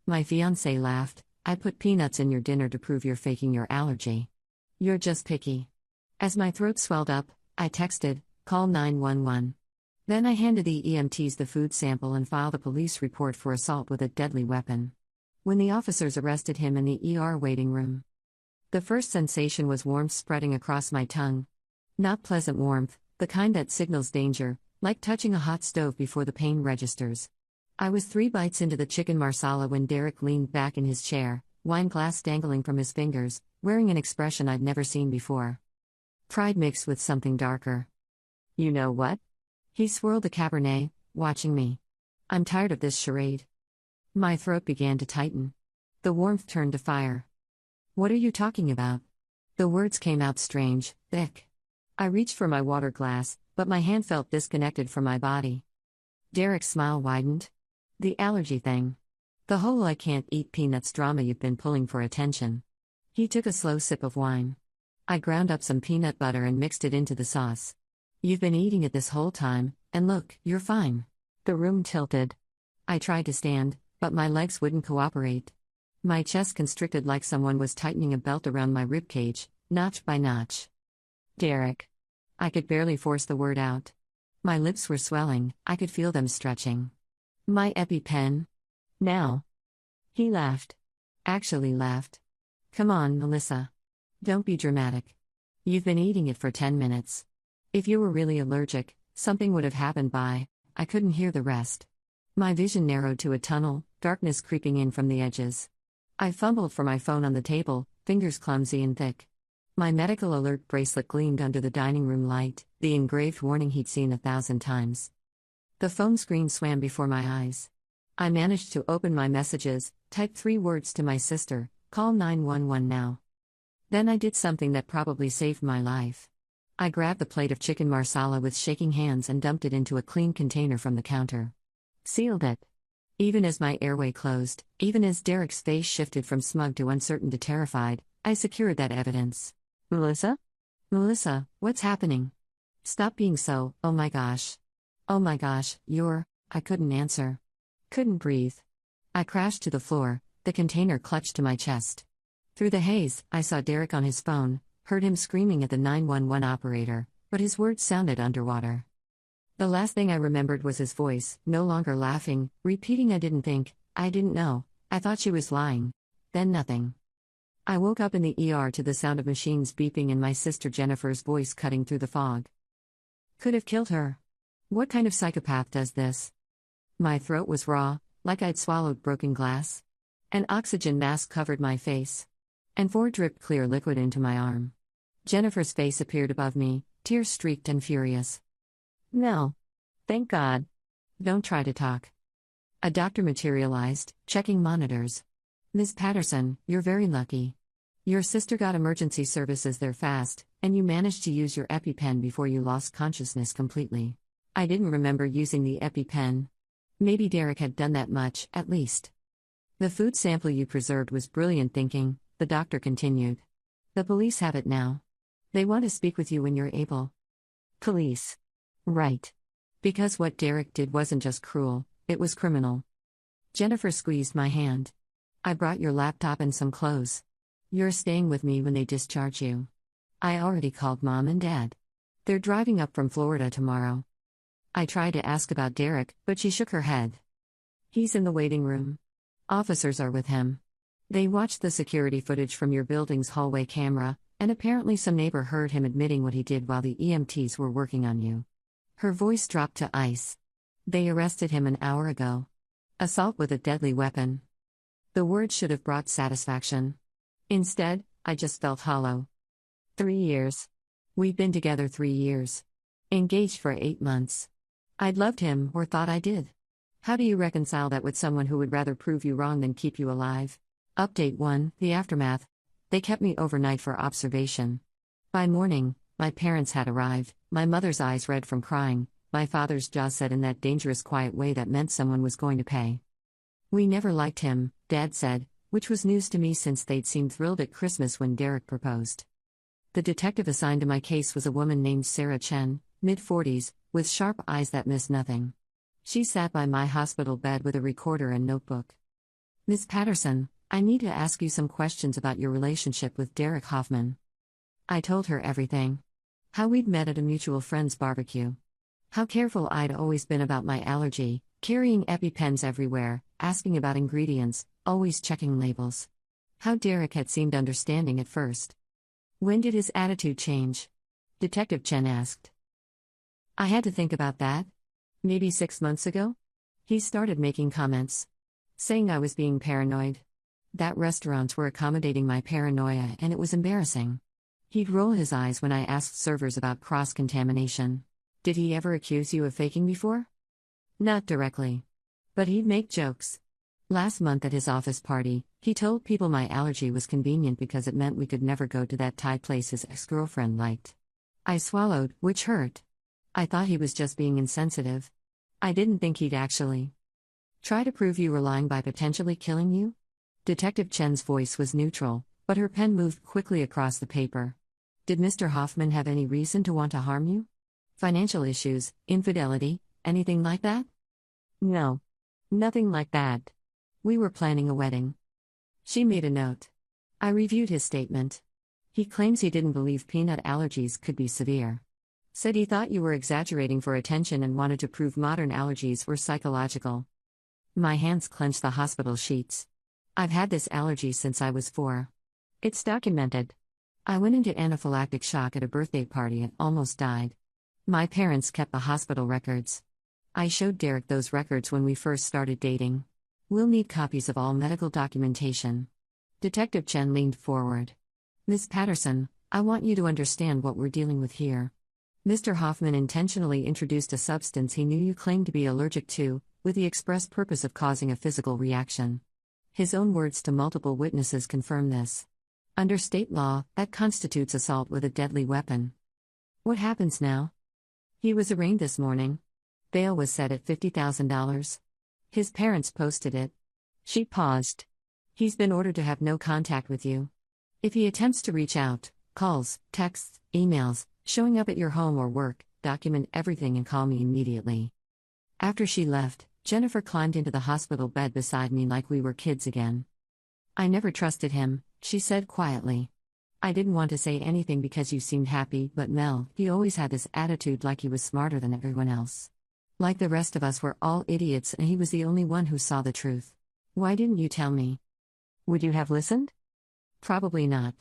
My fiancé laughed. I put peanuts in your dinner to prove you're faking your allergy. You're just picky. As my throat swelled up, I texted, call 911. Then I handed the EMTs the food sample and filed a police report for assault with a deadly weapon. When the officers arrested him in the ER waiting room, the first sensation was warmth spreading across my tongue. Not pleasant warmth, the kind that signals danger, like touching a hot stove before the pain registers. I was 3 bites into the chicken marsala when Derek leaned back in his chair, wine glass dangling from his fingers, wearing an expression I'd never seen before. Pride mixed with something darker. You know what? He swirled the Cabernet, watching me. I'm tired of this charade. My throat began to tighten. The warmth turned to fire. What are you talking about? The words came out strange, thick. I reached for my water glass, but my hand felt disconnected from my body. Derek's smile widened. The allergy thing. The whole I can't eat peanuts drama you've been pulling for attention. He took a slow sip of wine. I ground up some peanut butter and mixed it into the sauce. You've been eating it this whole time, and look, you're fine. The room tilted. I tried to stand, but my legs wouldn't cooperate. My chest constricted like someone was tightening a belt around my ribcage, notch by notch. Derek. I could barely force the word out. My lips were swelling, I could feel them stretching. My EpiPen? Now? He laughed. Actually laughed. Come on, Melissa. Don't be dramatic. You've been eating it for 10 minutes. If you were really allergic, something would have happened by. I couldn't hear the rest. My vision narrowed to a tunnel, darkness creeping in from the edges. I fumbled for my phone on the table, fingers clumsy and thick. My medical alert bracelet gleamed under the dining room light, the engraved warning he'd seen 1,000 times. The phone screen swam before my eyes. I managed to open my messages, type 3 words to my sister, call 911 now. Then I did something that probably saved my life. I grabbed the plate of chicken marsala with shaking hands and dumped it into a clean container from the counter. Sealed it. Even as my airway closed, even as Derek's face shifted from smug to uncertain to terrified, I secured that evidence. Melissa? Melissa, what's happening? Stop being so, oh my gosh. Oh my gosh, I couldn't answer. Couldn't breathe. I crashed to the floor, the container clutched to my chest. Through the haze, I saw Derek on his phone, heard him screaming at the 911 operator, but his words sounded underwater. The last thing I remembered was his voice, no longer laughing, repeating I didn't think, I didn't know, I thought she was lying. Then nothing. I woke up in the ER to the sound of machines beeping and my sister Jennifer's voice cutting through the fog. Could have killed her. What kind of psychopath does this? My throat was raw, like I'd swallowed broken glass. An oxygen mask covered my face. And 4 dripped clear liquid into my arm. Jennifer's face appeared above me, tears streaked and furious. No. Thank God. Don't try to talk. A doctor materialized, checking monitors. Ms. Patterson, you're very lucky. Your sister got emergency services there fast, and you managed to use your EpiPen before you lost consciousness completely. I didn't remember using the EpiPen. Maybe Derek had done that much, at least. The food sample you preserved was brilliant thinking, the doctor continued. The police have it now. They want to speak with you when you're able. Police. Right. Because what Derek did wasn't just cruel, it was criminal. Jennifer squeezed my hand. I brought your laptop and some clothes. You're staying with me when they discharge you. I already called Mom and Dad. They're driving up from Florida tomorrow. I tried to ask about Derek, but she shook her head. He's in the waiting room. Officers are with him. They watched the security footage from your building's hallway camera, and apparently some neighbor heard him admitting what he did while the EMTs were working on you. Her voice dropped to ice. They arrested him an hour ago. Assault with a deadly weapon. The words should have brought satisfaction. Instead, I just felt hollow. 3 years. We've been together 3 years. Engaged for 8 months. I'd loved him, or thought I did. How do you reconcile that with someone who would rather prove you wrong than keep you alive? Update 1, the aftermath. They kept me overnight for observation. By morning, my parents had arrived, my mother's eyes red from crying, my father's jaw set in that dangerous quiet way that meant someone was going to pay. We never liked him, Dad said, which was news to me since they'd seemed thrilled at Christmas when Derek proposed. The detective assigned to my case was a woman named Sarah Chen, mid-40s, with sharp eyes that missed nothing. She sat by my hospital bed with a recorder and notebook. Miss Patterson, I need to ask you some questions about your relationship with Derek Hoffman. I told her everything. How we'd met at a mutual friend's barbecue. How careful I'd always been about my allergy, carrying EpiPens everywhere, asking about ingredients, always checking labels. How Derek had seemed understanding at first. When did his attitude change? Detective Chen asked. I had to think about that. Maybe 6 months ago? He started making comments. Saying I was being paranoid. That restaurants were accommodating my paranoia and it was embarrassing. He'd roll his eyes when I asked servers about cross-contamination. Did he ever accuse you of faking before? Not directly. But he'd make jokes. Last month at his office party, he told people my allergy was convenient because it meant we could never go to that Thai place his ex-girlfriend liked. I swallowed, which hurt. I thought he was just being insensitive. I didn't think he'd actually try to prove you were lying by potentially killing you? Detective Chen's voice was neutral, but her pen moved quickly across the paper. Did Mr. Hoffman have any reason to want to harm you? Financial issues, infidelity, anything like that? No. Nothing like that. We were planning a wedding. She made a note. I reviewed his statement. He claims he didn't believe peanut allergies could be severe. Said he thought you were exaggerating for attention and wanted to prove modern allergies were psychological. My hands clenched the hospital sheets. I've had this allergy since I was 4. It's documented. I went into anaphylactic shock at a birthday party and almost died. My parents kept the hospital records. I showed Derek those records when we first started dating. We'll need copies of all medical documentation. Detective Chen leaned forward. Miss Patterson, I want you to understand what we're dealing with here. Mr. Hoffman intentionally introduced a substance he knew you claimed to be allergic to, with the express purpose of causing a physical reaction. His own words to multiple witnesses confirm this. Under state law, that constitutes assault with a deadly weapon. What happens now? He was arraigned this morning. Bail was set at $50,000. His parents posted it. She paused. He's been ordered to have no contact with you. If he attempts to reach out, calls, texts, emails, showing up at your home or work, document everything and call me immediately. After she left, Jennifer climbed into the hospital bed beside me like we were kids again. I never trusted him, she said quietly. I didn't want to say anything because you seemed happy, but Mel, he always had this attitude like he was smarter than everyone else. Like the rest of us were all idiots and he was the only one who saw the truth. Why didn't you tell me? Would you have listened? Probably not.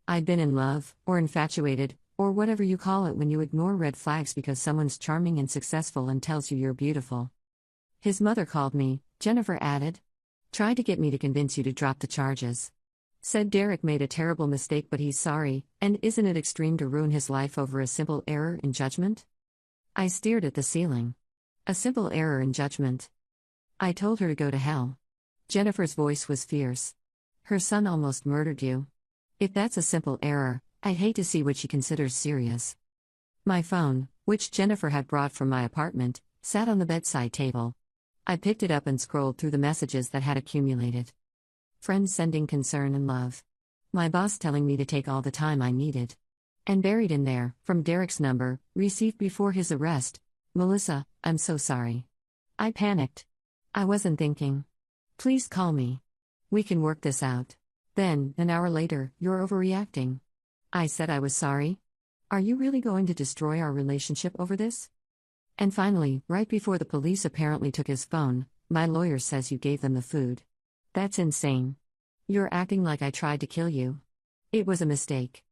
I'd been in love, or infatuated, or whatever you call it when you ignore red flags because someone's charming and successful and tells you you're beautiful. His mother called me, Jennifer added. Tried to get me to convince you to drop the charges. Said Derek made a terrible mistake but he's sorry, and isn't it extreme to ruin his life over a simple error in judgment? I stared at the ceiling. A simple error in judgment. I told her to go to hell. Jennifer's voice was fierce. Her son almost murdered you. If that's a simple error, I'd hate to see what she considers serious. My phone, which Jennifer had brought from my apartment, sat on the bedside table. I picked it up and scrolled through the messages that had accumulated. Friends sending concern and love. My boss telling me to take all the time I needed. And buried in there, from Derek's number, received before his arrest, Melissa, I'm so sorry. I panicked. I wasn't thinking. Please call me. We can work this out. Then, an hour later, you're overreacting. I said I was sorry. Are you really going to destroy our relationship over this? And finally, right before the police apparently took his phone, my lawyer says you gave them the food. That's insane. You're acting like I tried to kill you. It was a mistake.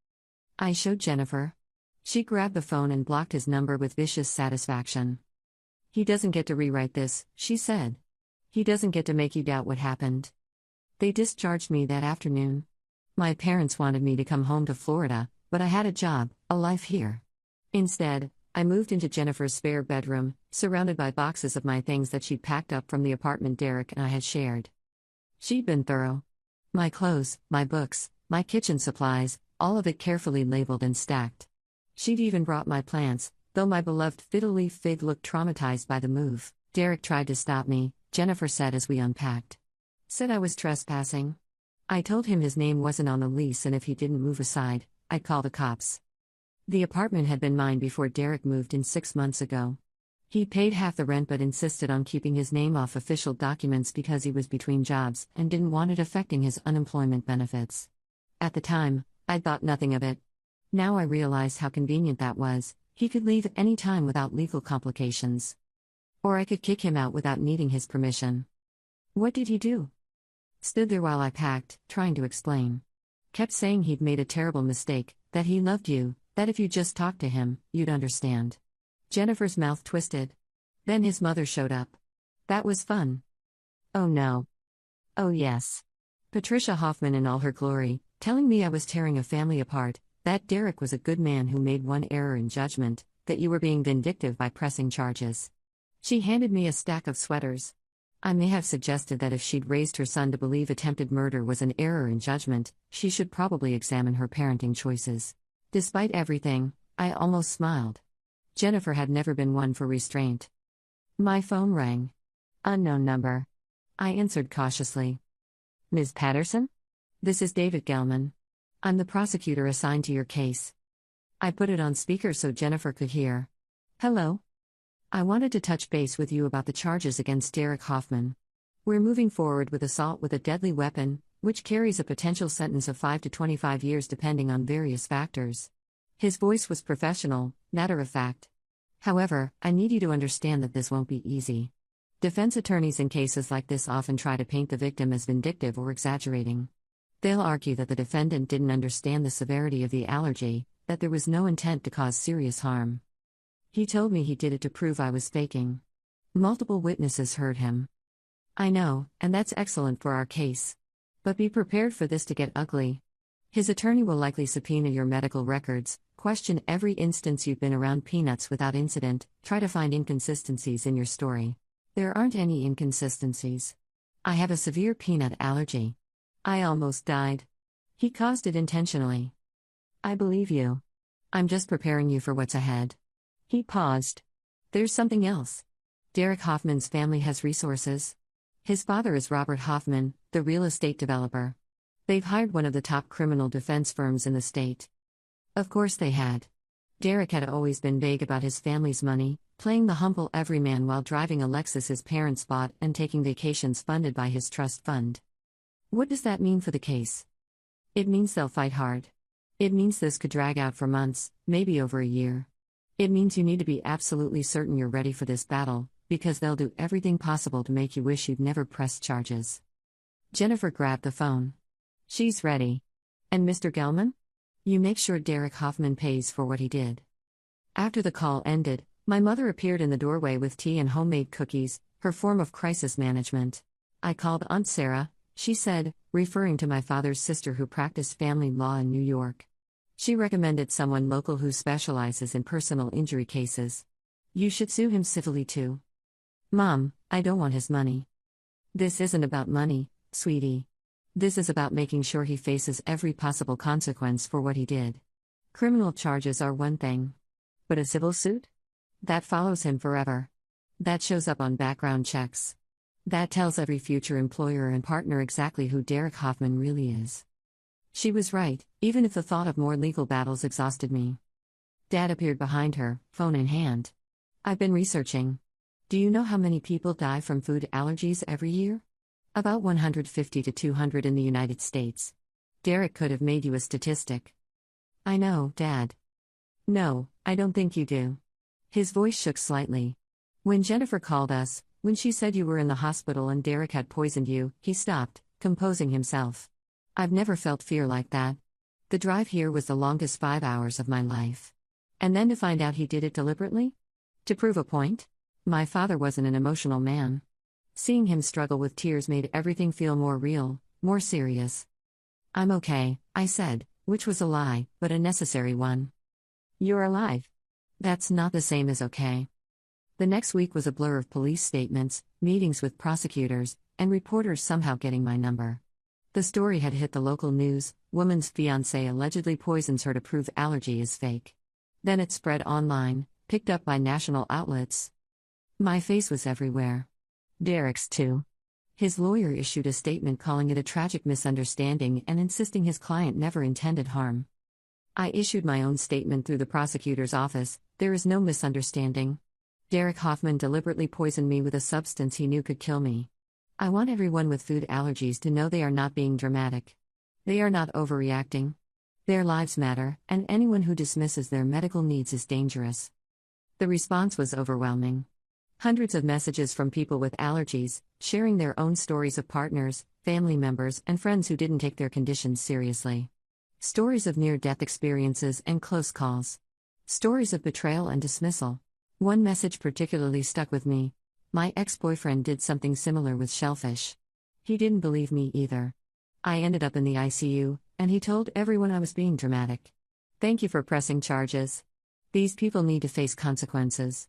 I showed Jennifer. She grabbed the phone and blocked his number with vicious satisfaction. He doesn't get to rewrite this, she said. He doesn't get to make you doubt what happened. They discharged me that afternoon. My parents wanted me to come home to Florida, but I had a job, a life here. Instead, I moved into Jennifer's spare bedroom, surrounded by boxes of my things that she'd packed up from the apartment Derek and I had shared. She'd been thorough. My clothes, my books, my kitchen supplies, all of it carefully labeled and stacked. She'd even brought my plants, though my beloved fiddle leaf fig looked traumatized by the move. Derek tried to stop me, Jennifer said as we unpacked. Said I was trespassing. I told him his name wasn't on the lease and if he didn't move aside, I'd call the cops. The apartment had been mine before Derek moved in 6 months ago. He paid half the rent but insisted on keeping his name off official documents because he was between jobs and didn't want it affecting his unemployment benefits. At the time, I'd thought nothing of it. Now I realized how convenient that was. He could leave any time without legal complications. Or I could kick him out without needing his permission. What did he do? Stood there while I packed, trying to explain. Kept saying he'd made a terrible mistake, that he loved you, that if you just talked to him, you'd understand. Jennifer's mouth twisted. Then his mother showed up. That was fun. Oh no. Oh yes. Patricia Hoffman in all her glory, telling me I was tearing a family apart, that Derek was a good man who made one error in judgment, that you were being vindictive by pressing charges. She handed me a stack of sweaters. I may have suggested that if she'd raised her son to believe attempted murder was an error in judgment, she should probably examine her parenting choices. Despite everything, I almost smiled. Jennifer had never been one for restraint. My phone rang. Unknown number. I answered cautiously. Ms. Patterson? This is David Gelman. I'm the prosecutor assigned to your case. I put it on speaker so Jennifer could hear. Hello? I wanted to touch base with you about the charges against Derek Hoffman. We're moving forward with assault with a deadly weapon, which carries a potential sentence of 5 to 25 years depending on various factors. His voice was professional, matter of fact. However, I need you to understand that this won't be easy. Defense attorneys in cases like this often try to paint the victim as vindictive or exaggerating. They'll argue that the defendant didn't understand the severity of the allergy, that there was no intent to cause serious harm. He told me he did it to prove I was faking. Multiple witnesses heard him. I know, and that's excellent for our case. But be prepared for this to get ugly. His attorney will likely subpoena your medical records, question every instance you've been around peanuts without incident, try to find inconsistencies in your story. There aren't any inconsistencies. I have a severe peanut allergy. I almost died. He caused it intentionally. I believe you. I'm just preparing you for what's ahead. He paused. There's something else. Derek Hoffman's family has resources. His father is Robert Hoffman, the real estate developer. They've hired one of the top criminal defense firms in the state. Of course they had. Derek had always been vague about his family's money, playing the humble everyman while driving a Lexus his parents bought and taking vacations funded by his trust fund. What does that mean for the case? It means they'll fight hard. It means this could drag out for months, maybe over a year. It means you need to be absolutely certain you're ready for this battle, because they'll do everything possible to make you wish you'd never pressed charges. Jennifer grabbed the phone. She's ready. And Mr. Gelman? You make sure Derek Hoffman pays for what he did. After the call ended, my mother appeared in the doorway with tea and homemade cookies, her form of crisis management. I called Aunt Sarah, she said, referring to my father's sister who practiced family law in New York. She recommended someone local who specializes in personal injury cases. You should sue him civilly too. Mom, I don't want his money. This isn't about money, sweetie. This is about making sure he faces every possible consequence for what he did. Criminal charges are one thing. But a civil suit? That follows him forever. That shows up on background checks. That tells every future employer and partner exactly who Derek Hoffman really is. She was right, even if the thought of more legal battles exhausted me. Dad appeared behind her, phone in hand. I've been researching. Do you know how many people die from food allergies every year? About 150 to 200 in the United States. Derek could have made you a statistic. I know, Dad. No, I don't think you do. His voice shook slightly. When Jennifer called us, when she said you were in the hospital and Derek had poisoned you, he stopped, composing himself. I've never felt fear like that. The drive here was the longest 5 hours of my life. And then to find out he did it deliberately? To prove a point? My father wasn't an emotional man. Seeing him struggle with tears made everything feel more real, more serious. I'm okay, I said, which was a lie, but a necessary one. You're alive. That's not the same as okay. The next week was a blur of police statements, meetings with prosecutors, and reporters somehow getting my number. The story had hit the local news, woman's fiancé allegedly poisons her to prove allergy is fake. Then it spread online, picked up by national outlets. My face was everywhere. Derek's too. His lawyer issued a statement calling it a tragic misunderstanding and insisting his client never intended harm. I issued my own statement through the prosecutor's office, there is no misunderstanding. Derek Hoffman deliberately poisoned me with a substance he knew could kill me. I want everyone with food allergies to know they are not being dramatic. They are not overreacting. Their lives matter, and anyone who dismisses their medical needs is dangerous. The response was overwhelming. Hundreds of messages from people with allergies, sharing their own stories of partners, family members, and friends who didn't take their conditions seriously. Stories of near-death experiences and close calls. Stories of betrayal and dismissal. One message particularly stuck with me. My ex-boyfriend did something similar with shellfish. He didn't believe me either. I ended up in the ICU, and he told everyone I was being dramatic. Thank you for pressing charges. These people need to face consequences.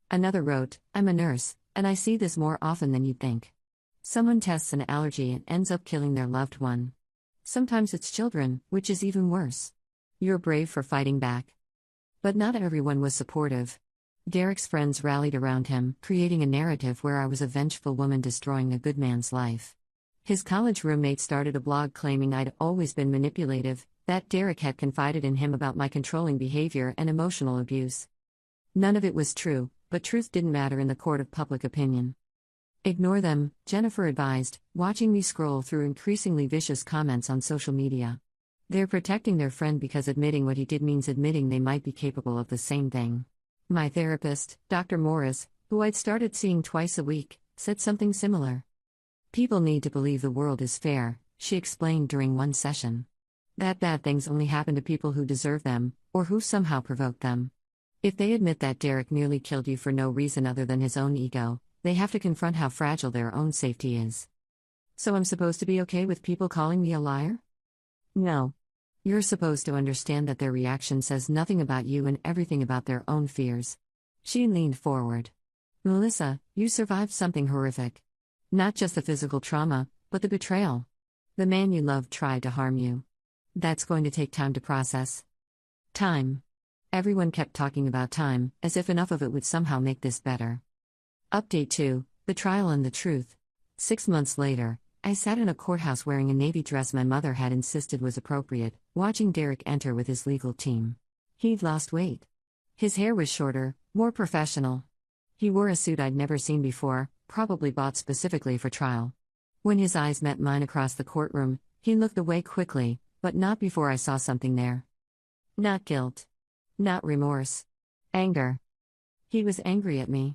Another wrote, I'm a nurse, and I see this more often than you'd think. Someone tests an allergy and ends up killing their loved one. Sometimes it's children, which is even worse. You're brave for fighting back. But not everyone was supportive. Derek's friends rallied around him, creating a narrative where I was a vengeful woman destroying a good man's life. His college roommate started a blog claiming I'd always been manipulative, that Derek had confided in him about my controlling behavior and emotional abuse. None of it was true, but truth didn't matter in the court of public opinion. Ignore them, Jennifer advised, watching me scroll through increasingly vicious comments on social media. They're protecting their friend because admitting what he did means admitting they might be capable of the same thing. My therapist, Dr. Morris, who I'd started seeing twice a week, said something similar. People need to believe the world is fair, she explained during one session. That bad things only happen to people who deserve them, or who somehow provoked them. If they admit that Derek nearly killed you for no reason other than his own ego, they have to confront how fragile their own safety is. So I'm supposed to be okay with people calling me a liar? No. You're supposed to understand that their reaction says nothing about you and everything about their own fears. She leaned forward. Melissa, you survived something horrific. Not just the physical trauma, but the betrayal. The man you loved tried to harm you. That's going to take time to process. Time. Everyone kept talking about time, as if enough of it would somehow make this better. Update 2, The Trial and the Truth. 6 months later, I sat in a courthouse wearing a navy dress my mother had insisted was appropriate, watching Derek enter with his legal team. He'd lost weight. His hair was shorter, more professional. He wore a suit I'd never seen before, probably bought specifically for trial. When his eyes met mine across the courtroom, he looked away quickly, but not before I saw something there. Not guilt. Not remorse. Anger. He was angry at me.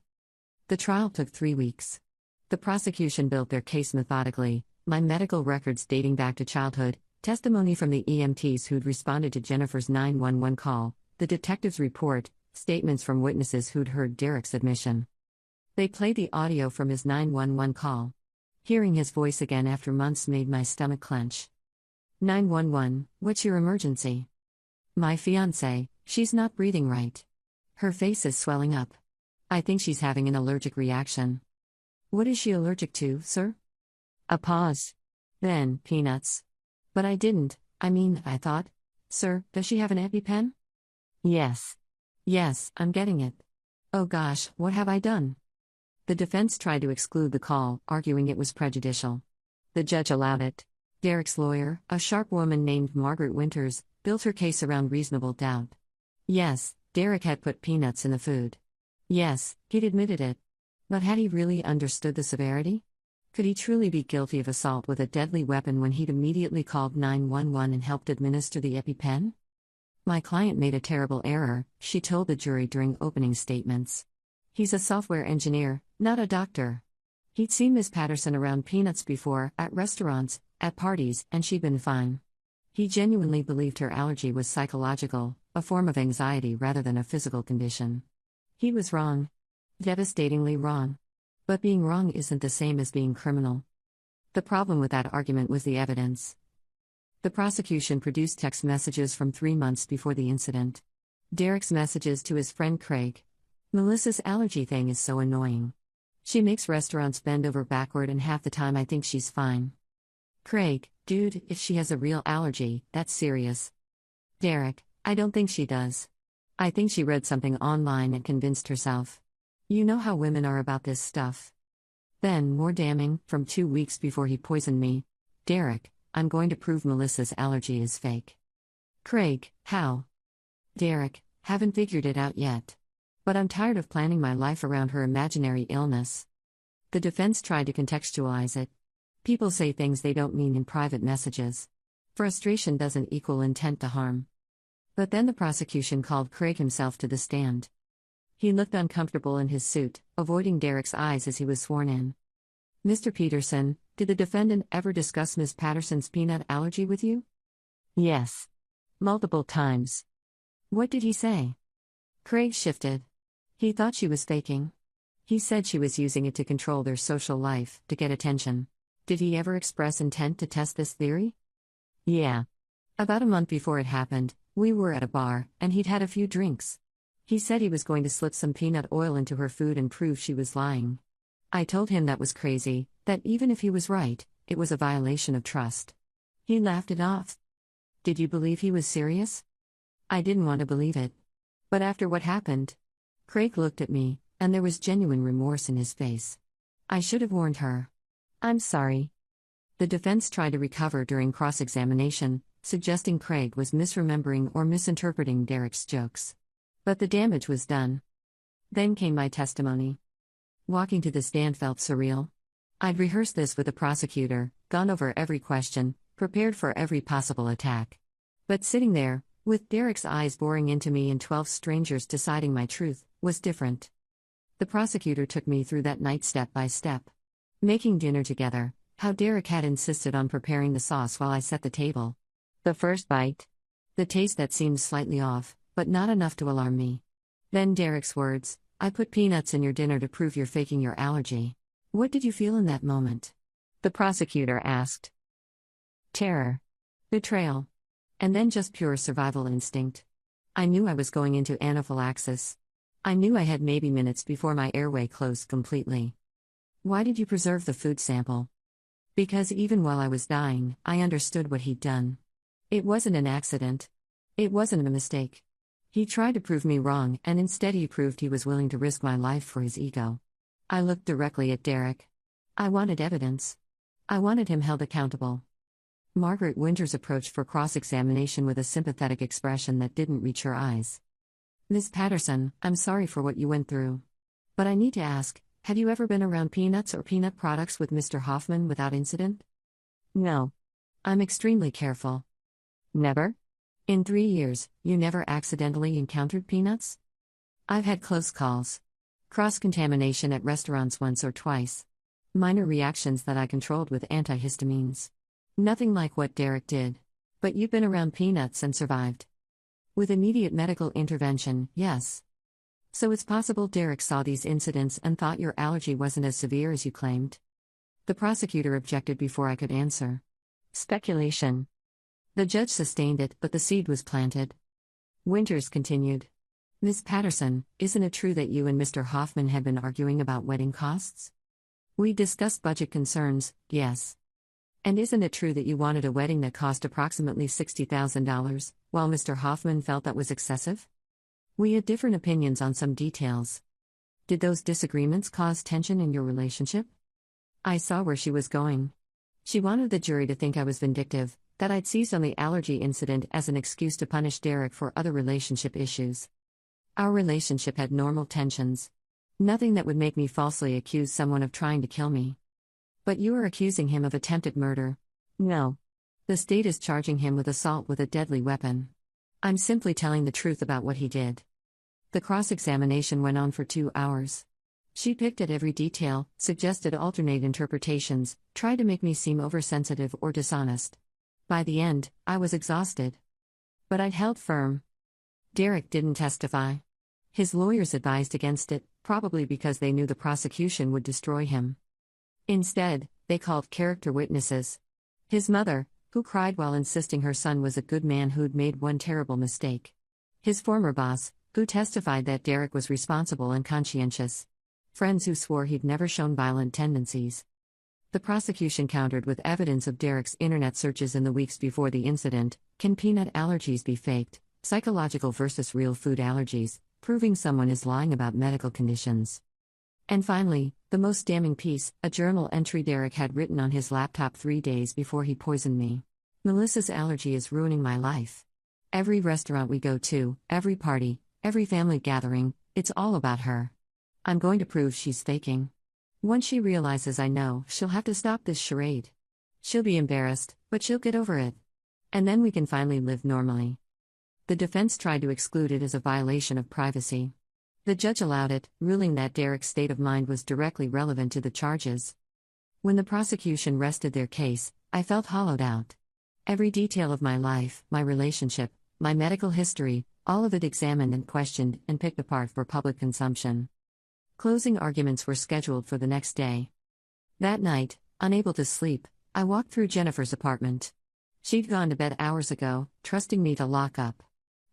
The trial took 3 weeks. The prosecution built their case methodically, my medical records dating back to childhood, testimony from the EMTs who'd responded to Jennifer's 911 call, the detective's report, statements from witnesses who'd heard Derek's admission. They played the audio from his 911 call. Hearing his voice again after months made my stomach clench. 911, what's your emergency? My fiancé, she's not breathing right. Her face is swelling up. I think she's having an allergic reaction. What is she allergic to, sir? A pause. Then, peanuts. But I didn't, I thought. Sir, does she have an EpiPen? Yes. Yes, I'm getting it. Oh gosh, what have I done? The defense tried to exclude the call, arguing it was prejudicial. The judge allowed it. Derek's lawyer, a sharp woman named Margaret Winters, built her case around reasonable doubt. Yes, Derek had put peanuts in the food. Yes, he'd admitted it. But had he really understood the severity? Could he truly be guilty of assault with a deadly weapon when he'd immediately called 911 and helped administer the EpiPen? My client made a terrible error, she told the jury during opening statements. He's a software engineer, not a doctor. He'd seen Miss Patterson around peanuts before, at restaurants, at parties, and she'd been fine. He genuinely believed her allergy was psychological, a form of anxiety rather than a physical condition. He was wrong. Devastatingly wrong. But being wrong isn't the same as being criminal. The problem with that argument was the evidence. The prosecution produced text messages from 3 months before the incident. Derek's messages to his friend Craig. Melissa's allergy thing is so annoying. She makes restaurants bend over backward and half the time I think she's fine. Craig, dude, if she has a real allergy, that's serious. Derek, I don't think she does. I think she read something online and convinced herself. You know how women are about this stuff. Then, more damning, from 2 weeks before he poisoned me. Derek, I'm going to prove Melissa's allergy is fake. Craig, how? Derek, haven't figured it out yet. But I'm tired of planning my life around her imaginary illness. The defense tried to contextualize it. People say things they don't mean in private messages. Frustration doesn't equal intent to harm. But then the prosecution called Craig himself to the stand. He looked uncomfortable in his suit, avoiding Derek's eyes as he was sworn in. Mr. Peterson, did the defendant ever discuss Ms. Patterson's peanut allergy with you? Yes. Multiple times. What did he say? Craig shifted. He thought she was faking. He said she was using it to control their social life, to get attention. Did he ever express intent to test this theory? Yeah. About a month before it happened, we were at a bar, and he'd had a few drinks. He said he was going to slip some peanut oil into her food and prove she was lying. I told him that was crazy, that even if he was right, it was a violation of trust. He laughed it off. Did you believe he was serious? I didn't want to believe it. But after what happened, Craig looked at me, and there was genuine remorse in his face. I should have warned her. I'm sorry. The defense tried to recover during cross-examination, suggesting Craig was misremembering or misinterpreting Derek's jokes. But the damage was done. Then came my testimony. Walking to the stand felt surreal. I'd rehearsed this with the prosecutor, gone over every question, prepared for every possible attack. But sitting there, with Derek's eyes boring into me and 12 strangers deciding my truth, was different. The prosecutor took me through that night step by step. Making dinner together, how Derek had insisted on preparing the sauce while I set the table. The first bite. The taste that seemed slightly off, but not enough to alarm me. Then Derek's words, I put peanuts in your dinner to prove you're faking your allergy. What did you feel in that moment? The prosecutor asked. Terror. Betrayal. And then just pure survival instinct. I knew I was going into anaphylaxis. I knew I had maybe minutes before my airway closed completely. Why did you preserve the food sample? Because even while I was dying, I understood what he'd done. It wasn't an accident. It wasn't a mistake. He tried to prove me wrong, and instead he proved he was willing to risk my life for his ego. I looked directly at Derek. I wanted evidence. I wanted him held accountable. Margaret Winters approached for cross-examination with a sympathetic expression that didn't reach her eyes. Ms. Patterson, I'm sorry for what you went through. But I need to ask, have you ever been around peanuts or peanut products with Mr. Hoffman without incident? No. I'm extremely careful. Never? In 3 years, you never accidentally encountered peanuts? I've had close calls. Cross-contamination at restaurants once or twice. Minor reactions that I controlled with antihistamines. Nothing like what Derek did. But you've been around peanuts and survived. With immediate medical intervention, yes. So it's possible Derek saw these incidents and thought your allergy wasn't as severe as you claimed? The prosecutor objected before I could answer. Speculation. The judge sustained it, but the seed was planted. Winters continued. Ms. Patterson, isn't it true that you and Mr. Hoffman had been arguing about wedding costs? We discussed budget concerns, yes. And isn't it true that you wanted a wedding that cost approximately $60,000, while Mr. Hoffman felt that was excessive? We had different opinions on some details. Did those disagreements cause tension in your relationship? I saw where she was going. She wanted the jury to think I was vindictive, that I'd seized on the allergy incident as an excuse to punish Derek for other relationship issues. Our relationship had normal tensions. Nothing that would make me falsely accuse someone of trying to kill me. But you are accusing him of attempted murder. No. The state is charging him with assault with a deadly weapon. I'm simply telling the truth about what he did. The cross-examination went on for 2 hours. She picked at every detail, suggested alternate interpretations, tried to make me seem oversensitive or dishonest. By the end, I was exhausted. But I'd held firm. Derek didn't testify. His lawyers advised against it, probably because they knew the prosecution would destroy him. Instead, they called character witnesses. His mother, who cried while insisting her son was a good man who'd made one terrible mistake. His former boss, who testified that Derek was responsible and conscientious. Friends who swore he'd never shown violent tendencies. The prosecution countered with evidence of Derek's internet searches in the weeks before the incident. Can peanut allergies be faked? Psychological versus real food allergies, proving someone is lying about medical conditions. And finally, the most damning piece, a journal entry Derek had written on his laptop 3 days before he poisoned me. Melissa's allergy is ruining my life. Every restaurant we go to, every party, every family gathering, It's all about her. I'm going to prove she's faking. Once she realizes I know, she'll have to stop this charade. She'll be embarrassed, but she'll get over it. And then we can finally live normally. The defense tried to exclude it as a violation of privacy. The judge allowed it, ruling that Derek's state of mind was directly relevant to the charges. When the prosecution rested their case, I felt hollowed out. Every detail of my life, my relationship, my medical history, all of it examined and questioned and picked apart for public consumption. Closing arguments were scheduled for the next day. That night, unable to sleep, I walked through Jennifer's apartment. She'd gone to bed hours ago, trusting me to lock up.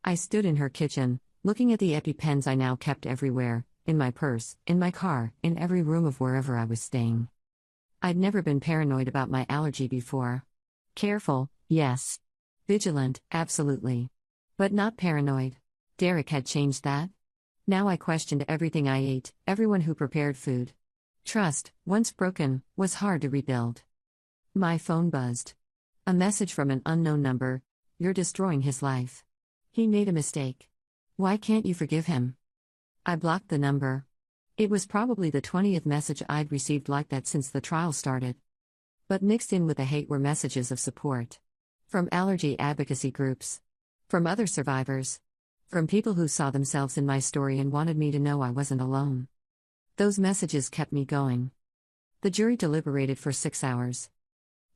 I stood in her kitchen, looking at the EpiPens I now kept everywhere, in my purse, in my car, in every room of wherever I was staying. I'd never been paranoid about my allergy before. Careful, yes. Vigilant, absolutely. But not paranoid. Derek had changed that. Now I questioned everything I ate, everyone who prepared food. Trust, once broken, was hard to rebuild. My phone buzzed. A message from an unknown number: "You're destroying his life. He made a mistake. Why can't you forgive him?" I blocked the number. It was probably the 20th message I'd received like that since the trial started. But mixed in with the hate were messages of support. From allergy advocacy groups. From other survivors. From people who saw themselves in my story and wanted me to know I wasn't alone. Those messages kept me going. The jury deliberated for 6 hours.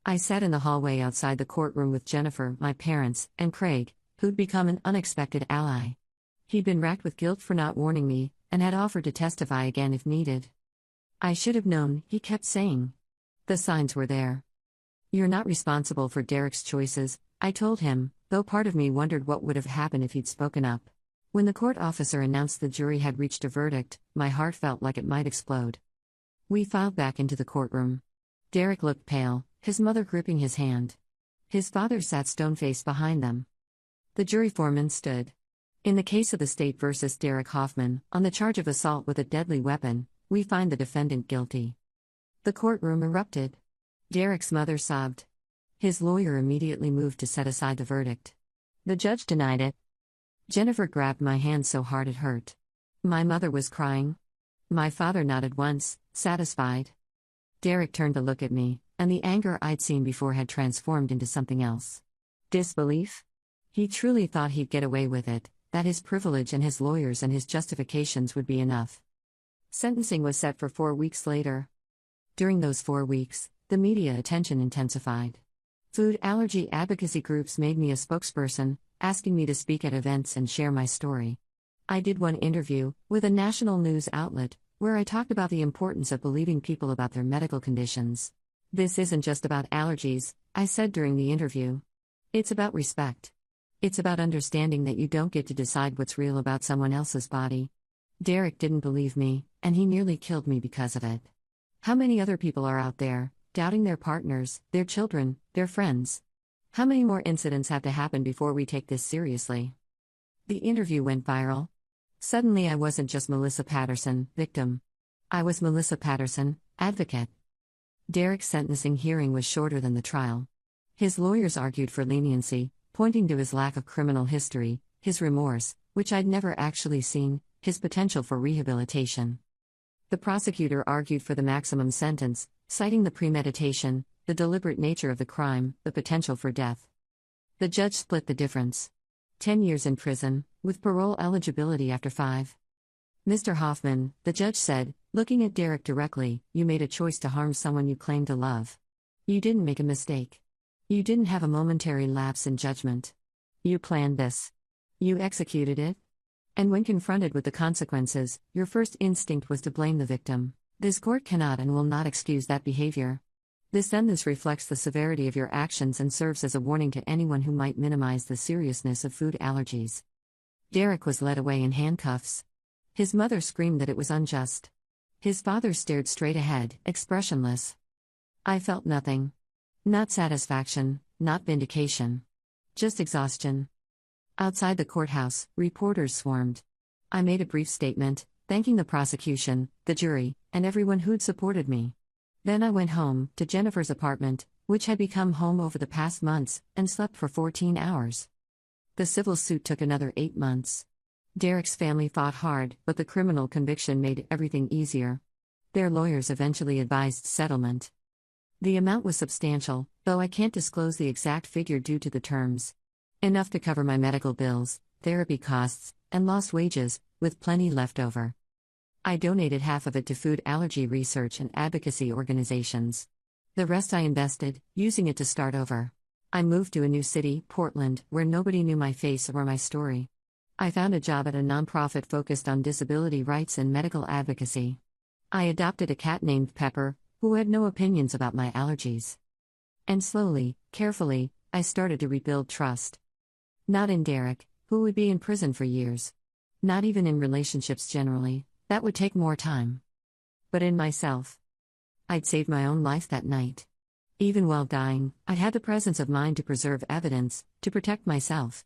I sat in the hallway outside the courtroom with Jennifer, my parents, and Craig, who'd become an unexpected ally. He'd been racked with guilt for not warning me, and had offered to testify again if needed. "I should have known," he kept saying. The signs were there. "You're not responsible for Derek's choices," I told him, though part of me wondered what would have happened if he'd spoken up. When the court officer announced the jury had reached a verdict, my heart felt like it might explode. We filed back into the courtroom. Derek looked pale, his mother gripping his hand. His father sat stone-faced behind them. The jury foreman stood. "In the case of the state versus Derek Hoffman, on the charge of assault with a deadly weapon, we find the defendant guilty." The courtroom erupted. Derek's mother sobbed. His lawyer immediately moved to set aside the verdict. The judge denied it. Jennifer grabbed my hand so hard it hurt. My mother was crying. My father nodded once, satisfied. Derek turned to look at me, and the anger I'd seen before had transformed into something else. Disbelief? He truly thought he'd get away with it, that his privilege and his lawyers and his justifications would be enough. Sentencing was set for 4 weeks later. During those 4 weeks, the media attention intensified. Food allergy advocacy groups made me a spokesperson, asking me to speak at events and share my story. I did one interview, with a national news outlet, where I talked about the importance of believing people about their medical conditions. "This isn't just about allergies," I said during the interview. "It's about respect. It's about understanding that you don't get to decide what's real about someone else's body." Derek didn't believe me, and he nearly killed me because of it. How many other people are out there, doubting their partners, their children, their friends? How many more incidents have to happen before we take this seriously? The interview went viral. Suddenly I wasn't just Melissa Patterson, victim. I was Melissa Patterson, advocate. Derek's sentencing hearing was shorter than the trial. His lawyers argued for leniency, pointing to his lack of criminal history, his remorse, which I'd never actually seen, his potential for rehabilitation. The prosecutor argued for the maximum sentence, citing the premeditation, the deliberate nature of the crime, the potential for death. The judge split the difference. 10 years in prison, with parole eligibility after 5. "Mr. Hoffman," the judge said, looking at Derek directly, "you made a choice to harm someone you claim to love. You didn't make a mistake. You didn't have a momentary lapse in judgment. You planned this. You executed it. And when confronted with the consequences, your first instinct was to blame the victim. This court cannot and will not excuse that behavior. This sentence reflects the severity of your actions and serves as a warning to anyone who might minimize the seriousness of food allergies." Derek was led away in handcuffs. His mother screamed that it was unjust. His father stared straight ahead, expressionless. I felt nothing. Not satisfaction, not vindication. Just exhaustion. Outside the courthouse, reporters swarmed. I made a brief statement, thanking the prosecution, the jury, and everyone who'd supported me. Then I went home, to Jennifer's apartment, which had become home over the past months, and slept for 14 hours. The civil suit took another 8 months. Derek's family fought hard, but the criminal conviction made everything easier. Their lawyers eventually advised settlement. The amount was substantial, though I can't disclose the exact figure due to the terms. Enough to cover my medical bills, therapy costs, and lost wages, with plenty left over. I donated half of it to food allergy research and advocacy organizations. The rest I invested, using it to start over. I moved to a new city, Portland, where nobody knew my face or my story. I found a job at a nonprofit focused on disability rights and medical advocacy. I adopted a cat named Pepper, who had no opinions about my allergies. And slowly, carefully, I started to rebuild trust. Not in Derek, who would be in prison for years. Not even in relationships generally, that would take more time. But in myself. I'd saved my own life that night. Even while dying, I'd had the presence of mind to preserve evidence, to protect myself.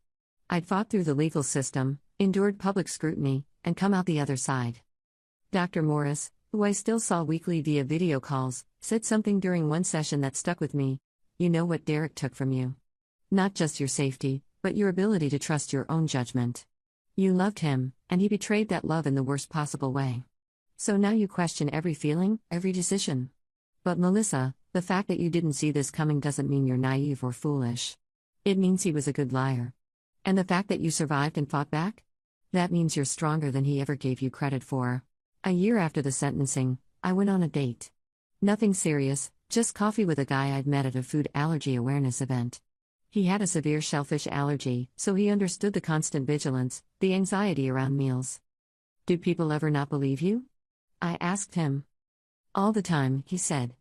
I'd fought through the legal system, endured public scrutiny, and come out the other side. Dr. Morris, who I still saw weekly via video calls, said something during one session that stuck with me. You know what Derek took from you. Not just your safety, but your ability to trust your own judgment. You loved him, and he betrayed that love in the worst possible way. So now you question every feeling, every decision. But Melissa, the fact that you didn't see this coming doesn't mean you're naive or foolish. It means he was a good liar. And the fact that you survived and fought back? That means you're stronger than he ever gave you credit for. A year after the sentencing, I went on a date. Nothing serious, just coffee with a guy I'd met at a food allergy awareness event. He had a severe shellfish allergy, so he understood the constant vigilance, the anxiety around meals. Do people ever not believe you? I asked him. All the time, he said.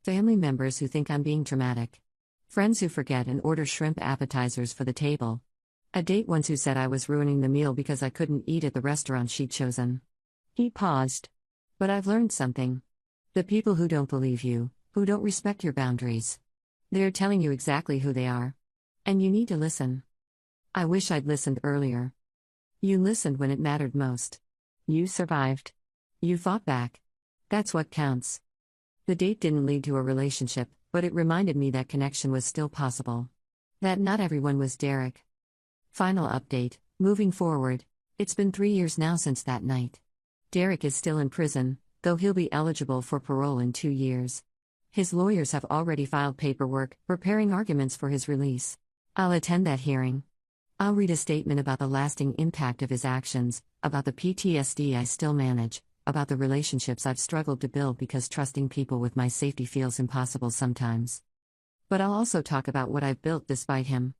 Family members who think I'm being dramatic. Friends who forget and order shrimp appetizers for the table. A date once who said I was ruining the meal because I couldn't eat at the restaurant she'd chosen. He paused. But I've learned something. The people who don't believe you, who don't respect your boundaries. They're telling you exactly who they are. And you need to listen. I wish I'd listened earlier. You listened when it mattered most. You survived. You fought back. That's what counts. The date didn't lead to a relationship, but it reminded me that connection was still possible. That not everyone was Derek. Final update, moving forward. It's been 3 years now since that night. Derek is still in prison, though he'll be eligible for parole in 2 years. His lawyers have already filed paperwork, preparing arguments for his release. I'll attend that hearing. I'll read a statement about the lasting impact of his actions, about the PTSD I still manage, about the relationships I've struggled to build because trusting people with my safety feels impossible sometimes. But I'll also talk about what I've built despite him.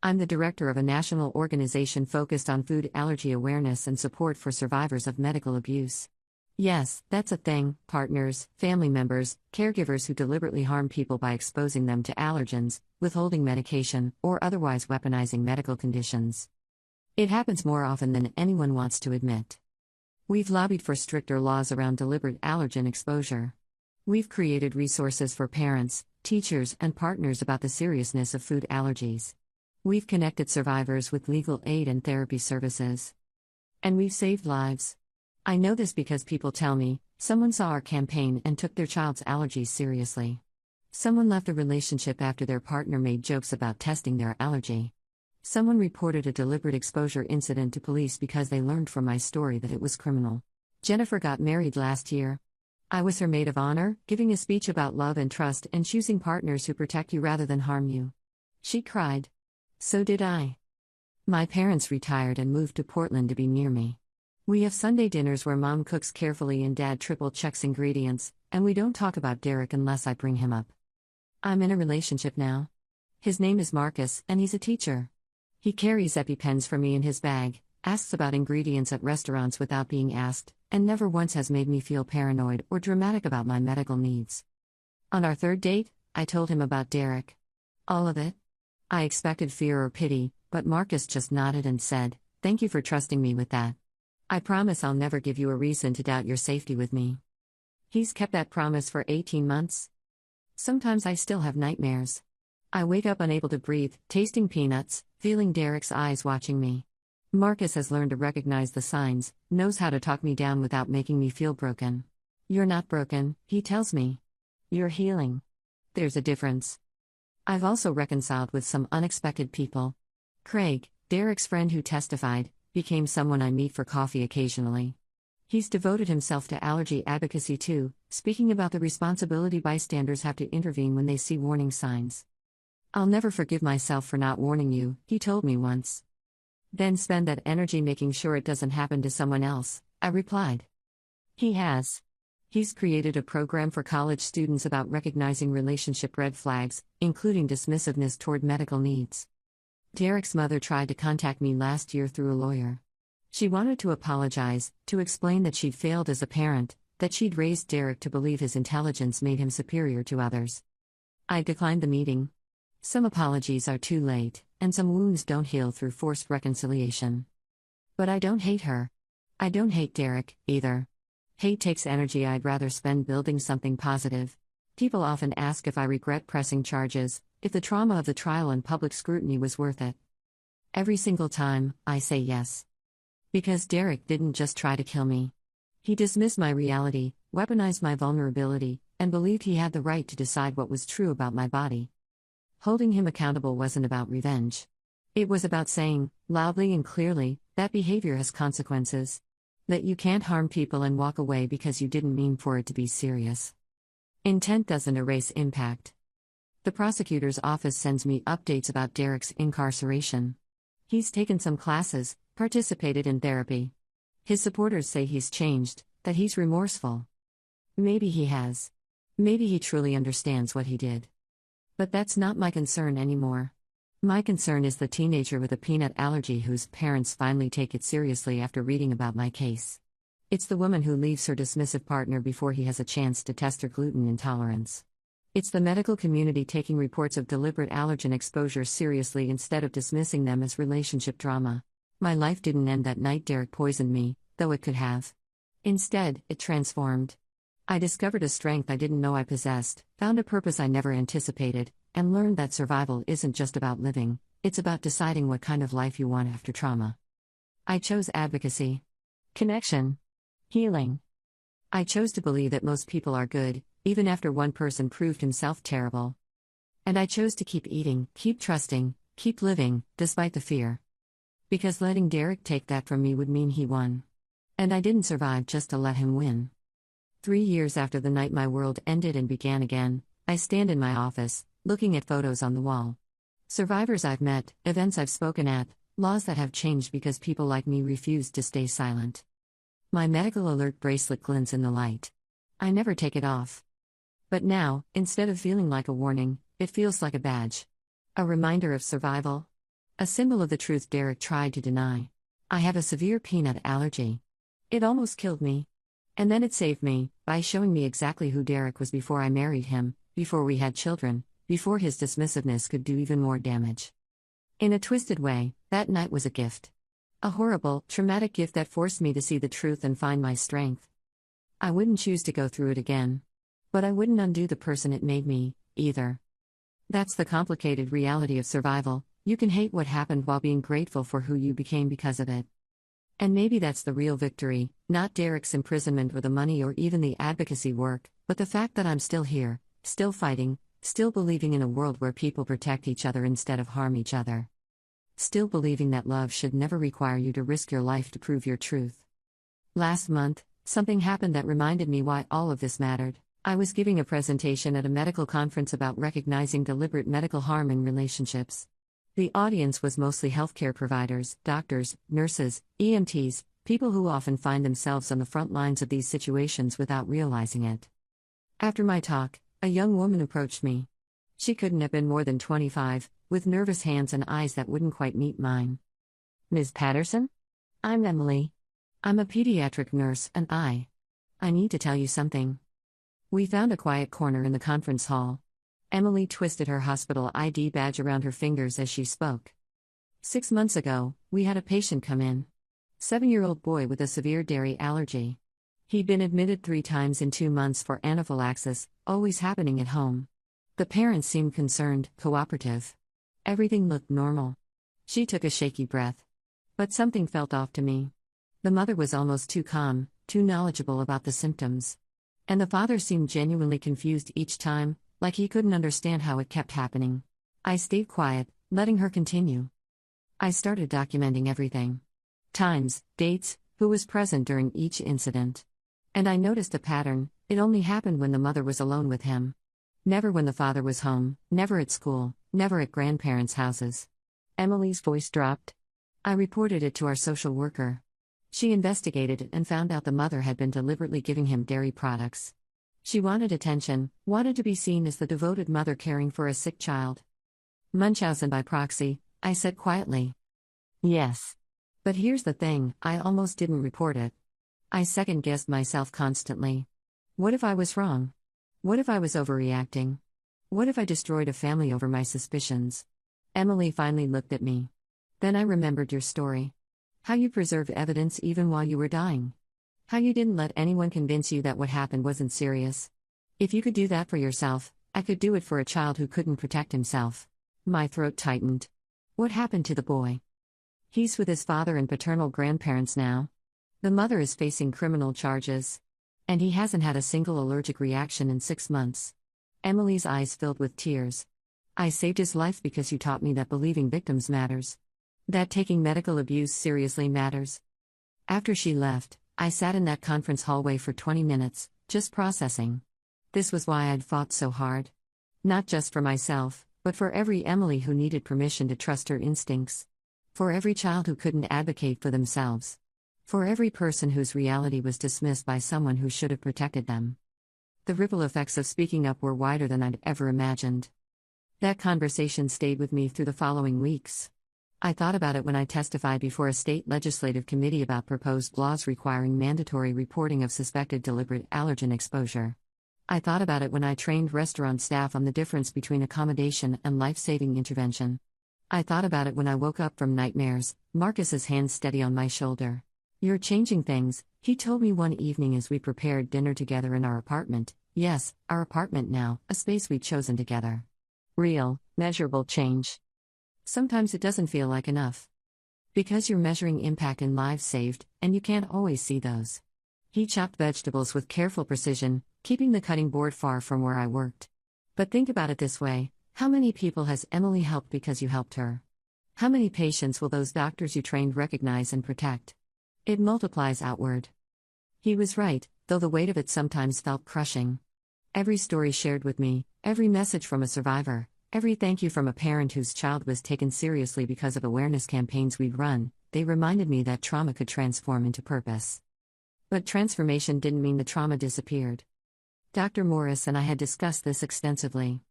I'm the director of a national organization focused on food allergy awareness and support for survivors of medical abuse. Yes, that's a thing: partners, family members, caregivers who deliberately harm people by exposing them to allergens, withholding medication, or otherwise weaponizing medical conditions. It happens more often than anyone wants to admit. We've lobbied for stricter laws around deliberate allergen exposure. We've created resources for parents, teachers, and partners about the seriousness of food allergies. We've connected survivors with legal aid and therapy services. And we've saved lives. I know this because people tell me, someone saw our campaign and took their child's allergies seriously. Someone left a relationship after their partner made jokes about testing their allergy. Someone reported a deliberate exposure incident to police because they learned from my story that it was criminal. Jennifer got married last year. I was her maid of honor, giving a speech about love and trust and choosing partners who protect you rather than harm you. She cried. So did I. My parents retired and moved to Portland to be near me. We have Sunday dinners where Mom cooks carefully and Dad triple checks ingredients, and we don't talk about Derek unless I bring him up. I'm in a relationship now. His name is Marcus, and he's a teacher. He carries EpiPens for me in his bag, asks about ingredients at restaurants without being asked, and never once has made me feel paranoid or dramatic about my medical needs. On our third date, I told him about Derek. All of it. I expected fear or pity, but Marcus just nodded and said, "Thank you for trusting me with that. I promise I'll never give you a reason to doubt your safety with me." He's kept that promise for 18 months. Sometimes I still have nightmares. I wake up unable to breathe, tasting peanuts, feeling Derek's eyes watching me. Marcus has learned to recognize the signs, knows how to talk me down without making me feel broken. "You're not broken," he tells me. "You're healing." There's a difference. I've also reconciled with some unexpected people. Craig, Derek's friend who testified, became someone I meet for coffee occasionally. He's devoted himself to allergy advocacy too, speaking about the responsibility bystanders have to intervene when they see warning signs. "I'll never forgive myself for not warning you," he told me once. "Then spend that energy making sure it doesn't happen to someone else," I replied. He has. He's created a program for college students about recognizing relationship red flags, including dismissiveness toward medical needs. Derek's mother tried to contact me last year through a lawyer. She wanted to apologize, to explain that she'd failed as a parent, that she'd raised Derek to believe his intelligence made him superior to others. I declined the meeting. Some apologies are too late, and some wounds don't heal through forced reconciliation. But I don't hate her. I don't hate Derek, either. Hate takes energy I'd rather spend building something positive. People often ask if I regret pressing charges, if the trauma of the trial and public scrutiny was worth it. Every single time, I say yes. Because Derek didn't just try to kill me. He dismissed my reality, weaponized my vulnerability, and believed he had the right to decide what was true about my body. Holding him accountable wasn't about revenge. It was about saying, loudly and clearly, that behavior has consequences. That you can't harm people and walk away because you didn't mean for it to be serious. Intent doesn't erase impact. The prosecutor's office sends me updates about Derek's incarceration. He's taken some classes, participated in therapy. His supporters say he's changed, that he's remorseful. Maybe he has. Maybe he truly understands what he did. But that's not my concern anymore. My concern is the teenager with a peanut allergy whose parents finally take it seriously after reading about my case. It's the woman who leaves her dismissive partner before he has a chance to test her gluten intolerance. It's the medical community taking reports of deliberate allergen exposure seriously instead of dismissing them as relationship drama. My life didn't end that night Derek poisoned me, though it could have. Instead, it transformed. I discovered a strength I didn't know I possessed, found a purpose I never anticipated, and learned that survival isn't just about living, it's about deciding what kind of life you want after trauma. I chose advocacy. Connection. Healing. I chose to believe that most people are good, even after one person proved himself terrible. And I chose to keep eating, keep trusting, keep living, despite the fear. Because letting Derek take that from me would mean he won. And I didn't survive just to let him win. 3 years after the night my world ended and began again, I stand in my office, looking at photos on the wall. Survivors I've met, events I've spoken at, laws that have changed because people like me refused to stay silent. My medical alert bracelet glints in the light. I never take it off. But now, instead of feeling like a warning, it feels like a badge. A reminder of survival. A symbol of the truth Derek tried to deny. I have a severe peanut allergy. It almost killed me. And then it saved me, by showing me exactly who Derek was before I married him, before we had children, before his dismissiveness could do even more damage. In a twisted way, that night was a gift. A horrible, traumatic gift that forced me to see the truth and find my strength. I wouldn't choose to go through it again. But I wouldn't undo the person it made me, either. That's the complicated reality of survival. You can hate what happened while being grateful for who you became because of it. And maybe that's the real victory, not Derek's imprisonment or the money or even the advocacy work, but the fact that I'm still here, still fighting, still believing in a world where people protect each other instead of harm each other. Still believing that love should never require you to risk your life to prove your truth. Last month, something happened that reminded me why all of this mattered. I was giving a presentation at a medical conference about recognizing deliberate medical harm in relationships. The audience was mostly healthcare providers, doctors, nurses, EMTs, people who often find themselves on the front lines of these situations without realizing it. After my talk, a young woman approached me. She couldn't have been more than 25, with nervous hands and eyes that wouldn't quite meet mine. "Ms. Patterson? I'm Emily. I'm a pediatric nurse and I need to tell you something." We found a quiet corner in the conference hall. Emily twisted her hospital ID badge around her fingers as she spoke. 6 months ago, we had a patient come in. 7-year-old boy with a severe dairy allergy. He'd been admitted 3 times in 2 months for anaphylaxis, always happening at home. The parents seemed concerned, cooperative. Everything looked normal. She took a shaky breath. But something felt off to me. The mother was almost too calm, too knowledgeable about the symptoms. And the father seemed genuinely confused each time, like he couldn't understand how it kept happening. I stayed quiet, letting her continue. I started documenting everything. times, dates, who was present during each incident. And I noticed a pattern: it only happened when the mother was alone with him. Never when the father was home, never at school, never at grandparents' houses. Emily's voice dropped. I reported it to our social worker. She investigated it and found out the mother had been deliberately giving him dairy products. She wanted attention, wanted to be seen as the devoted mother caring for a sick child. Munchausen by proxy, I said quietly. Yes. But here's the thing, I almost didn't report it. I second-guessed myself constantly. What if I was wrong? What if I was overreacting? What if I destroyed a family over my suspicions? Emily finally looked at me. Then I remembered your story. How you preserved evidence even while you were dying. How you didn't let anyone convince you that what happened wasn't serious. If you could do that for yourself, I could do it for a child who couldn't protect himself. My throat tightened. What happened to the boy? He's with his father and paternal grandparents now. The mother is facing criminal charges. And he hasn't had a single allergic reaction in 6 months. Emily's eyes filled with tears. I saved his life because you taught me that believing victims matters. That taking medical abuse seriously matters. After she left, I sat in that conference hallway for 20 minutes, just processing. This was why I'd fought so hard. Not just for myself, but for every Emily who needed permission to trust her instincts. For every child who couldn't advocate for themselves. For every person whose reality was dismissed by someone who should have protected them. The ripple effects of speaking up were wider than I'd ever imagined. That conversation stayed with me through the following weeks. I thought about it when I testified before a state legislative committee about proposed laws requiring mandatory reporting of suspected deliberate allergen exposure. I thought about it when I trained restaurant staff on the difference between accommodation and life-saving intervention. I thought about it when I woke up from nightmares, Marcus's hand steady on my shoulder. "You're changing things," he told me one evening as we prepared dinner together in our apartment. Yes, our apartment now, a space we'd chosen together. Real, measurable change. Sometimes it doesn't feel like enough. Because you're measuring impact in lives saved, and you can't always see those. He chopped vegetables with careful precision, keeping the cutting board far from where I worked. But think about it this way: how many people has Emily helped because you helped her? How many patients will those doctors you trained recognize and protect? It multiplies outward. He was right, though the weight of it sometimes felt crushing. Every story shared with me, every message from a survivor, every thank you from a parent whose child was taken seriously because of awareness campaigns we'd run, they reminded me that trauma could transform into purpose. But transformation didn't mean the trauma disappeared. Dr. Morris and I had discussed this extensively.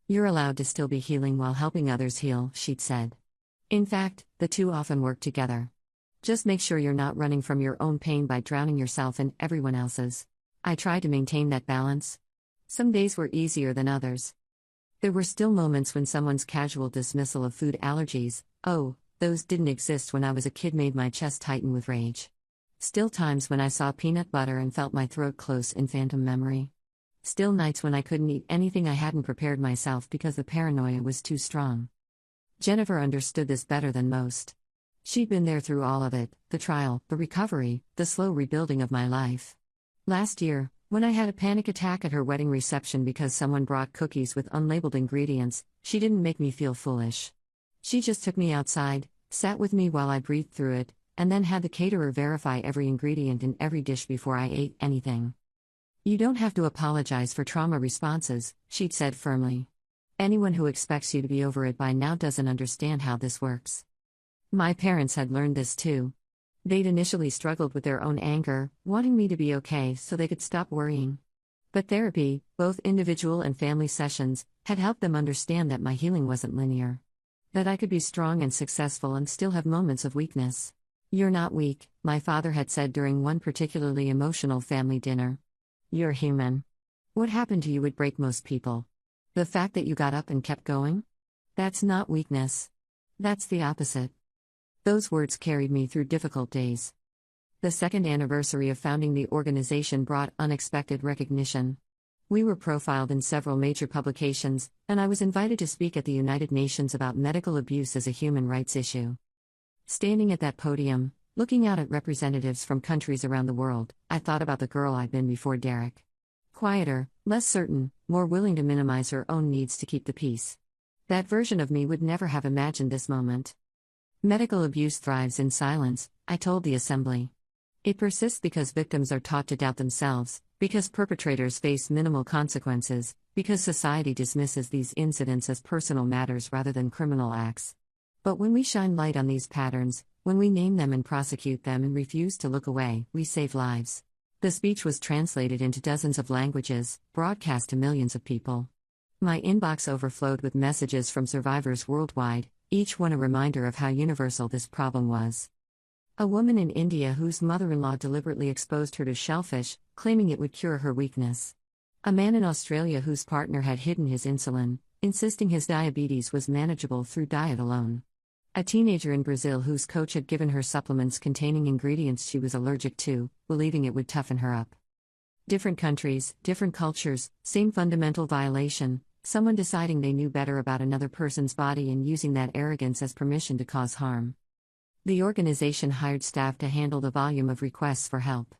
"You're allowed to still be healing while helping others heal," she'd said. In fact, the two often work together. Just make sure you're not running from your own pain by drowning yourself in everyone else's. I tried to maintain that balance. Some days were easier than others. There were still moments when someone's casual dismissal of food allergies, oh, those didn't exist when I was a kid, made my chest tighten with rage. Still times when I saw peanut butter and felt my throat close in phantom memory. Still nights when I couldn't eat anything I hadn't prepared myself because the paranoia was too strong. Jennifer understood this better than most. She'd been there through all of it: the trial, the recovery, the slow rebuilding of my life. Last year, when I had a panic attack at her wedding reception because someone brought cookies with unlabeled ingredients, she didn't make me feel foolish. She just took me outside, sat with me while I breathed through it, and then had the caterer verify every ingredient in every dish before I ate anything. "You don't have to apologize for trauma responses," she'd said firmly. "Anyone who expects you to be over it by now doesn't understand how this works." My parents had learned this too. They'd initially struggled with their own anger, wanting me to be okay so they could stop worrying. But therapy, both individual and family sessions, had helped them understand that my healing wasn't linear. That I could be strong and successful and still have moments of weakness. "You're not weak," my father had said during one particularly emotional family dinner. "You're human. What happened to you would break most people. The fact that you got up and kept going? That's not weakness. That's the opposite." Those words carried me through difficult days. The second anniversary of founding the organization brought unexpected recognition. We were profiled in several major publications, and I was invited to speak at the United Nations about medical abuse as a human rights issue. Standing at that podium, looking out at representatives from countries around the world, I thought about the girl I'd been before Derek. Quieter, less certain, more willing to minimize her own needs to keep the peace. That version of me would never have imagined this moment. Medical abuse thrives in silence, I told the assembly. It persists because victims are taught to doubt themselves, because perpetrators face minimal consequences, because society dismisses these incidents as personal matters rather than criminal acts. But when we shine light on these patterns, when we name them and prosecute them and refuse to look away, we save lives. The speech was translated into dozens of languages, broadcast to millions of people. My inbox overflowed with messages from survivors worldwide, each one a reminder of how universal this problem was. A woman in India whose mother-in-law deliberately exposed her to shellfish, claiming it would cure her weakness. A man in Australia whose partner had hidden his insulin, insisting his diabetes was manageable through diet alone. A teenager in Brazil whose coach had given her supplements containing ingredients she was allergic to, believing it would toughen her up. Different countries, different cultures, same fundamental violation, someone deciding they knew better about another person's body and using that arrogance as permission to cause harm. The organization hired staff to handle the volume of requests for help.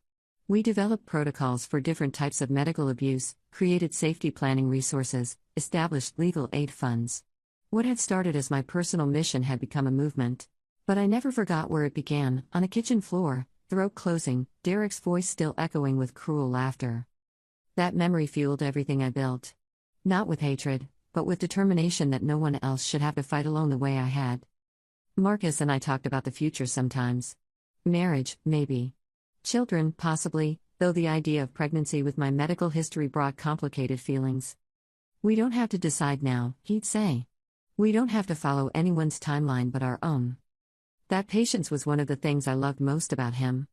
We developed protocols for different types of medical abuse, created safety planning resources, established legal aid funds. What had started as my personal mission had become a movement. But I never forgot where it began, on a kitchen floor, throat closing, Derek's voice still echoing with cruel laughter. That memory fueled everything I built. Not with hatred, but with determination that no one else should have to fight alone the way I had. Marcus and I talked about the future sometimes. Marriage, maybe. Children, possibly, though the idea of pregnancy with my medical history brought complicated feelings. We don't have to decide now, he'd say. We don't have to follow anyone's timeline but our own. That patience was one of the things I loved most about him.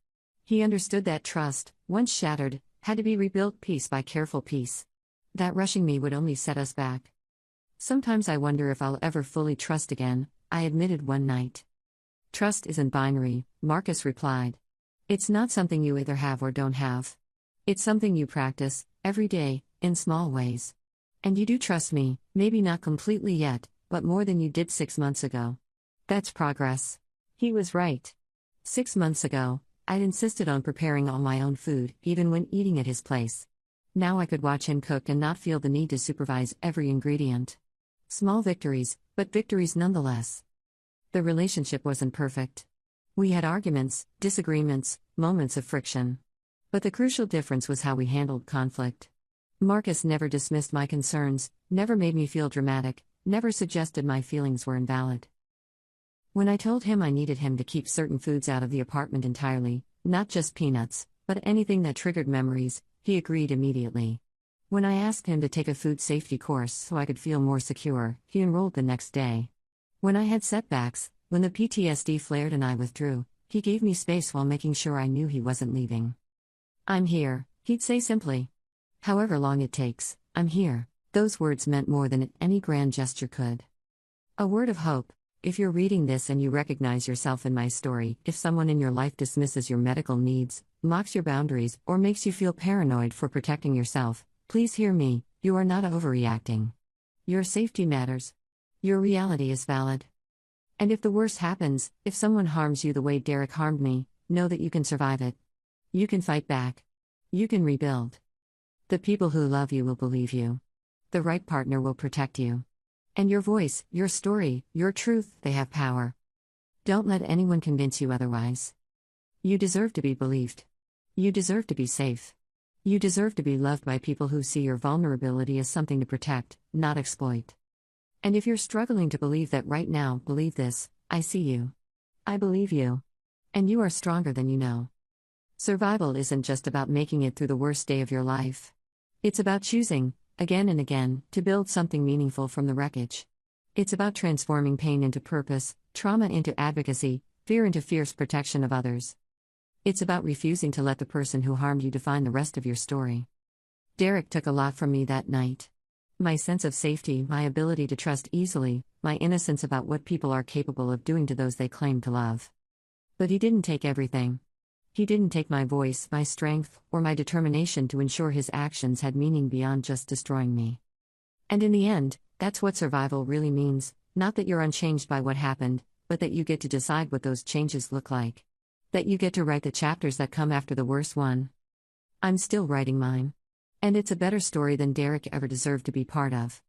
He understood that trust, once shattered, had to be rebuilt piece by careful piece. That rushing me would only set us back. Sometimes I wonder if I'll ever fully trust again, I admitted one night. Trust isn't binary, Marcus replied. It's not something you either have or don't have. It's something you practice, every day, in small ways. And you do trust me, maybe not completely yet, but more than you did 6 months ago. That's progress. He was right. 6 months ago, I'd insisted on preparing all my own food, even when eating at his place. Now I could watch him cook and not feel the need to supervise every ingredient. Small victories, but victories nonetheless. The relationship wasn't perfect. We had arguments, disagreements, moments of friction. But the crucial difference was how we handled conflict. Marcus never dismissed my concerns, never made me feel dramatic, never suggested my feelings were invalid. When I told him I needed him to keep certain foods out of the apartment entirely, not just peanuts, but anything that triggered memories, he agreed immediately. When I asked him to take a food safety course so I could feel more secure, he enrolled the next day. When I had setbacks, when the PTSD flared and I withdrew, he gave me space while making sure I knew he wasn't leaving. I'm here, he'd say simply. However long it takes, I'm here. Those words meant more than any grand gesture could. A word of hope. If you're reading this and you recognize yourself in my story, if someone in your life dismisses your medical needs, mocks your boundaries, or makes you feel paranoid for protecting yourself, please hear me, you are not overreacting. Your safety matters. Your reality is valid. And if the worst happens, if someone harms you the way Derek harmed me, know that you can survive it. You can fight back. You can rebuild. The people who love you will believe you. The right partner will protect you. And your voice, your story, your truth, they have power. Don't let anyone convince you otherwise. You deserve to be believed. You deserve to be safe. You deserve to be loved by people who see your vulnerability as something to protect, not exploit. And if you're struggling to believe that right now, believe this: I see you. I believe you. And you are stronger than you know. Survival isn't just about making it through the worst day of your life. It's about choosing, again and again, to build something meaningful from the wreckage. It's about transforming pain into purpose, trauma into advocacy, fear into fierce protection of others. It's about refusing to let the person who harmed you define the rest of your story. Derek took a lot from me that night. My sense of safety, my ability to trust easily, my innocence about what people are capable of doing to those they claim to love. But he didn't take everything. He didn't take my voice, my strength, or my determination to ensure his actions had meaning beyond just destroying me. And in the end, that's what survival really means, not that you're unchanged by what happened, but that you get to decide what those changes look like. That you get to write the chapters that come after the worst one. I'm still writing mine. And it's a better story than Derek ever deserved to be part of.